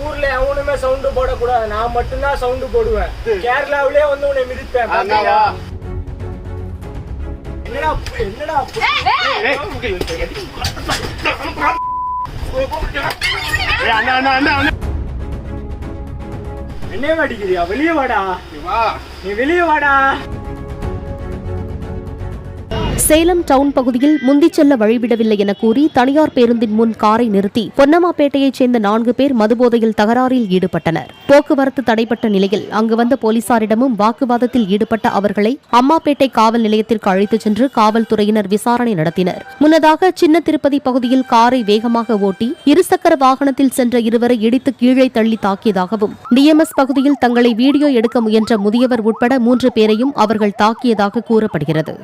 ஊர்ல எவனுமே சவுண்ட் போடக்கூடாது, நான் மட்டும்தான் சவுண்ட் போடுவேன். கேரளாவிலே வந்து உன்னை மிதிப்பேன். என்னடா என்ன அடிக்கிறியா? வெளியே வாடா, நீ வெளியே வாடா. சேலம் டவுன் பகுதியில் முந்திச் செல்ல வழிவிடவில்லை என கூறி தனியார் பேருந்தின் முன் காரை நிறுத்தி பொன்னம்மாப்பேட்டையைச் சேர்ந்த 4 பேர் மதுபோதையில் தகராறில் ஈடுபட்டனர். போக்குவரத்து தடைப்பட்ட நிலையில் அங்கு வந்த போலீசாரிடமும் வாக்குவாதத்தில் ஈடுபட்ட அவர்களை அம்மாப்பேட்டை காவல் நிலையத்திற்கு அழைத்துச் சென்று காவல்துறையினர் விசாரணை நடத்தினர். முன்னதாக சின்ன திருப்பதி பகுதியில் காரை வேகமாக ஓட்டி இருசக்கர வாகனத்தில் சென்ற இருவரை இடித்து கீழே தள்ளி தாக்கியதாகவும், டிஎம்எஸ் பகுதியில் தங்களை வீடியோ எடுக்க முயன்ற முதியவர் உட்பட 3 பேரையும் அவர்கள் தாக்கியதாக கூறப்படுகிறது.